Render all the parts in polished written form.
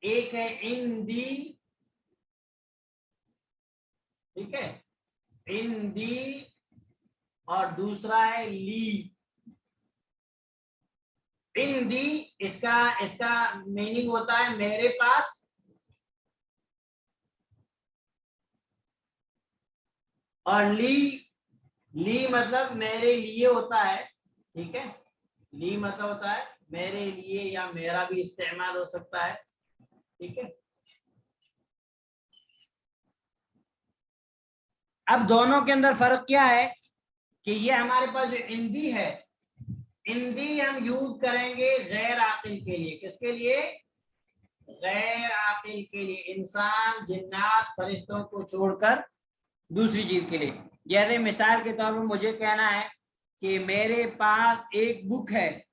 एक है इन दी, ठीक है, इन दी, और दूसरा है ली। इन दी इसका इसका मीनिंग होता है मेरे पास, और ली मतलब मेरे लिए होता है, ठीक है। ली मतलब होता है मेरे लिए, या मेरा भी इस्तेमाल हो सकता है, ठीक है। अब दोनों के अंदर फर्क क्या है कि ये हमारे पास जो इंदी है, इंदी हम यूज करेंगे गैर आकिल के लिए। किसके लिए? गैर आकिल के लिए, इंसान, जिन्नात, फरिश्तों को छोड़कर दूसरी चीज के लिए। जैसे मिसाल के तौर पर मुझे कहना है कि मेरे पास एक बुक है,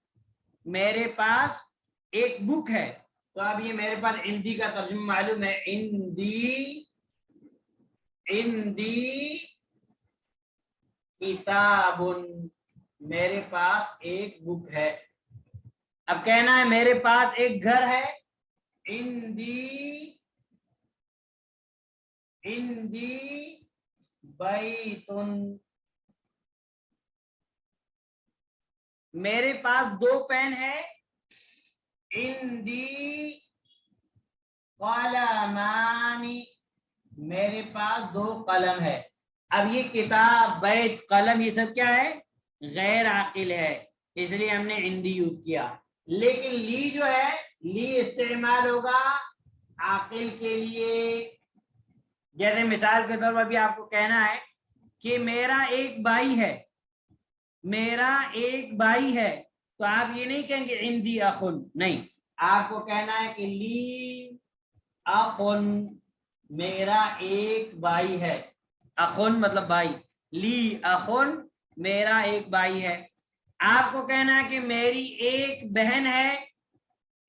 मेरे पास एक बुक है, तो अब ये मेरे पास इंदी का तर्जुमा मालूम है, इंदी किताबुन, मेरे पास एक बुक है। अब कहना है मेरे पास एक घर है, इंदी बैतुन, मेरे पास दो पेन है, इंदी कलमानी, मेरे पास दो कलम है। अब ये किताब, बैत, कलम, ये सब क्या है? गैर आकिल है, इसलिए हमने इंदी यूज किया। लेकिन ली जो है, ली इस्तेमाल होगा आकिल के लिए। जैसे मिसाल के तौर पर भी आपको कहना है कि मेरा एक भाई है, मेरा एक भाई है, तो आप ये नहीं कहेंगे इंदी अखुन, नहीं, आपको कहना है कि ली अखुन, मेरा एक भाई है। अखुन मतलब भाई, ली अखुन, मेरा एक भाई है। आपको कहना है कि मेरी एक बहन है,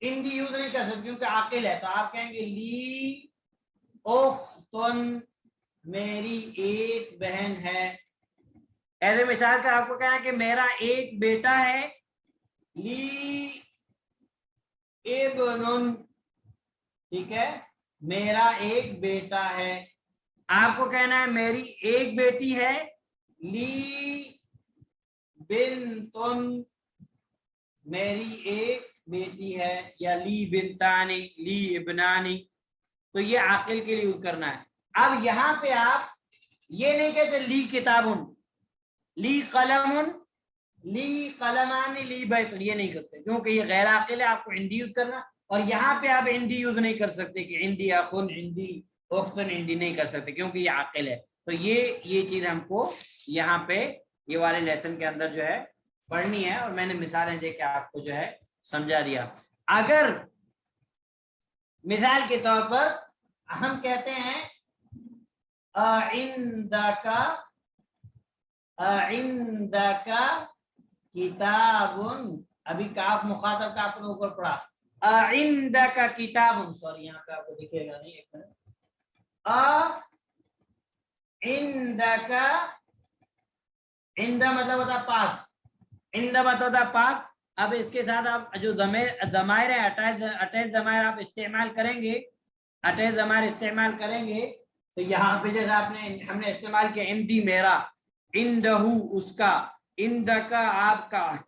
इंदी यूज नहीं कर सकते क्योंकि आकिल है, तो आप कहेंगे ली उख्तुन, मेरी एक बहन है। ऐसे मिसाल का आपको कहना है कि मेरा एक बेटा है, ली इब्नुन, ठीक है, मेरा एक बेटा है। आपको कहना है मेरी एक बेटी है, ली बिन्तुन, मेरी एक बेटी है, या ली बिन्तानी, ली इब्नानी, तो ये आकिल के लिए यूज करना है। अब यहाँ पे आप ये नहीं कहते ली किताबुन, ली कलमुन, ली कलमानी, ली बैतुन, ये नहीं करते क्योंकि ये गैर आकिल है, आपको हिंदी यूज करना। और यहाँ पे आप हिंदी यूज नहीं कर सकते कि हिंदी अखुन, हिंदी उख्तुन, हिंदी नहीं कर सकते क्योंकि ये आकिल है। तो ये चीज हमको यहाँ पे ये वाले लेसन के अंदर जो है पढ़नी है, और मैंने मिसालें देके आपको जो है समझा दिया। अगर मिसाल के तौर पर हम कहते हैं इंदका किताबुन, अभी काफ मुखातब का आपने ऊपर पढ़ा, इंदका किताबुन, सॉरी यहाँ पे आपको दिखेगा नहीं, एक मिनट, इंदका, इंदा मतलब होता पास, इंदा मतलब होता पास। अब इसके साथ आप जो दमायर है, अटैच दमायर आप इस्तेमाल करेंगे, अटैच दमायर इस्तेमाल करेंगे, तो यहाँ पे जैसे हमने इस्तेमाल किया इंदी मेरा, इंदहू उसका, इंदका आपका,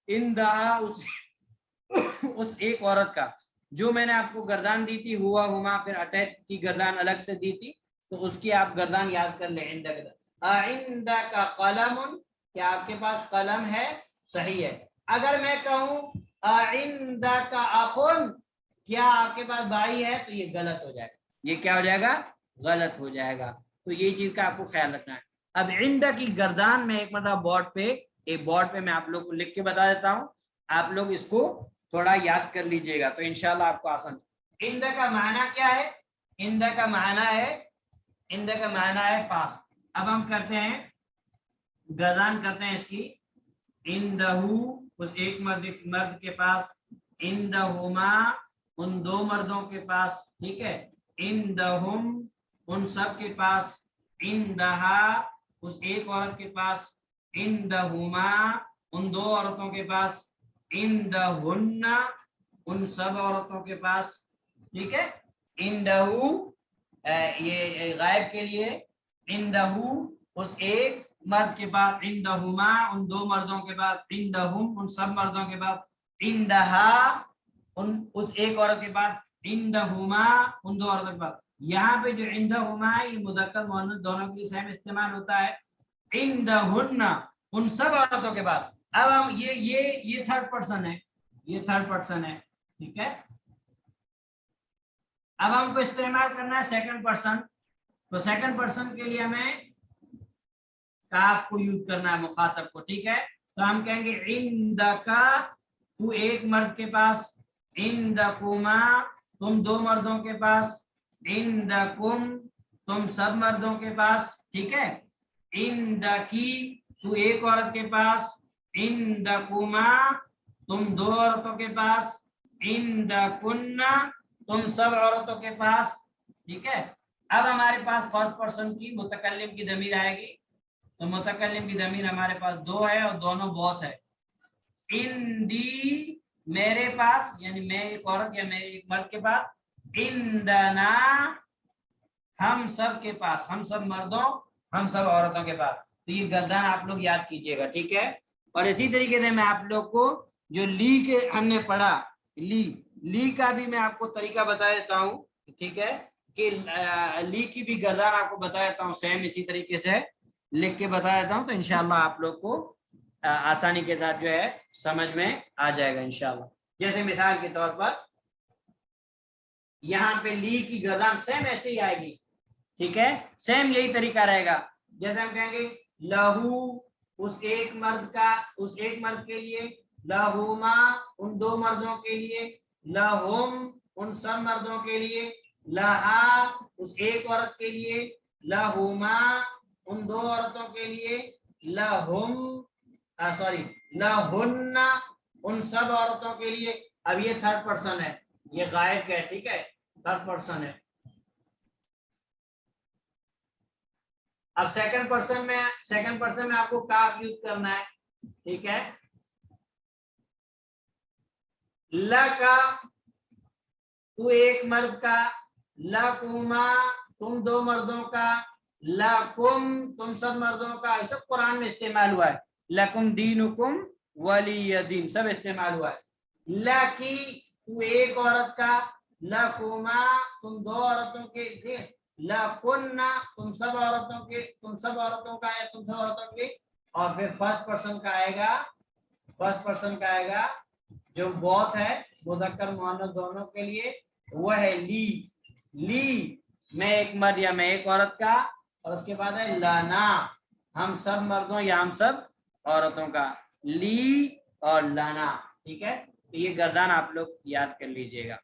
इंदहा उस एक औरत का। जो मैंने आपको गर्दान दी थी, हुआ हुमा, फिर अटैच की गर्दान अलग से दी थी, तो उसकी आप गर्दान याद कर ले, इंदका कलमुन, क्या आपके पास कलम है? सही है। अगर मैं कहूं इंदका अखुन, क्या आपके पास भाई है, तो ये गलत हो जाएगा, ये क्या हो जाएगा? गलत हो जाएगा। तो ये चीज का आपको ख्याल रखना है। अब इंदा की गर्दान में एक मतलब बोर्ड पे मैं आप लोग को लिख के बता देता हूं, आप लोग इसको थोड़ा याद कर लीजिएगा तो इंशाल्लाह आपको आसान। इंदा का माना क्या है? इंदा का माना है पास। अब हम करते हैं, गर्दान करते हैं इसकी, इंदहू उस एक मर्द के पास, इंदहुमा उन दो मर्दों के पास, ठीक है, इंदहुम उन सब के पास, इंदहा उस एक औरत के पास, इंदहुमा उन दो औरतों के पास, इंदहुन्ना उन सब औरतों के पास, ठीक है। इंदहू ये गायब के लिए, इंदहू उस एक मर्द के बाद, इंदहुमा उन दो मर्दों के बाद, इंदहुम उन सब मर्दों के बाद, इंदहा उन उस एक औरत के बाद, इंदहुमा उन दो औरतों के बाद। यहाँ पे जो इंदहुमा ये मुदक्कर मुअन्नस दोनों के लिए सेम इस्तेमाल होता है। इंदहुन्ना उन सब औरतों के बाद। अब हम ये थर्ड पर्सन है, ये थर्ड पर्सन है, ठीक है। अब हमको इस्तेमाल करना है सेकंड पर्सन। तो सेकंड पर्सन के लिए हमें काफ को यूज करना है, मुखातब को, ठीक है। तो हम कहेंगे इंदका तू एक मर्द के पास, इंदकुमा तुम दो मर्दों के पास, इंदकुम तुम सब मर्दों के पास, ठीक है। इंदकी तू एक औरत के पास, इंदकुमा तुम दो औरतों के पास, इंदकुन्ना तुम सब औरतों के पास, ठीक है। अब हमारे पास फर्स्ट पर्सन की मुतकल्लिम की दमीर आएगी। तो मुतकल्लिम की दमीर हमारे पास दो है और दोनों बहुत है। इंदी मेरे पास, यानी मैं एक औरत या मैं एक मर्द के पास, इंदना हम सब के पास, हम सब मर्दों हम सब औरतों के पास। तो ये गर्दन आप लोग याद कीजिएगा, ठीक है। और इसी तरीके से मैं आप लोग को जो ली के हमने पढ़ा, ली का भी मैं आपको तरीका बता देता हूँ, ठीक है, कि ली की भी गर्दन आपको बता देता हूँ, सेम इसी तरीके से लिख के बता देता हूँ। तो इंशाल्लाह आप लोग को आसानी के साथ जो है समझ में आ जाएगा इंशाल्लाह। जैसे मिसाल के तौर पर यहाँ पे ली की गर्दन सेम ऐसे ही आएगी, ठीक है, सेम यही तरीका रहेगा। जैसे हम कहेंगे लहू उस एक मर्द का, उस एक मर्द के लिए, लहुमा उन दो मर्दों के लिए, लहुम उन सब मर्दों के लिए, लहा उस एक औरत के लिए, लहुमा उन दो औरतों के लिए, लहुम सॉरी लहुन्ना उन सब औरतों के लिए। अब ये थर्ड पर्सन है, ये गायब है, ठीक है, थर्ड पर्सन है। अब सेकंड पर्सन में आपको काफ यूज करना है, ठीक है। ल का तू एक मर्द का, लकुमा तुम दो मर्दों का, लकुम तुम सब मर्दों का, ये सब कुरान में इस्तेमाल हुआ है। लकुम दीनुकुम वलिय दीन सब इस्तेमाल हुआ है। लकी तू एक औरत का, लकुमा तुम दो औरतों के, लकुन्ना तुम सब औरतों के, तुम सब औरतों का या तुम सब औरतों के। और फिर फर्स्ट पर्सन का आएगा, फर्स्ट पर्सन का आएगा जो बहुत है मुज़क्कर मुअन्नस दोनों के लिए, वह है ली मैं एक मर्द या मैं एक औरत का, और उसके बाद है लाना हम सब मर्दों या हम सब औरतों का, ली और लाना, ठीक है। तो ये गर्दान आप लोग याद कर लीजिएगा।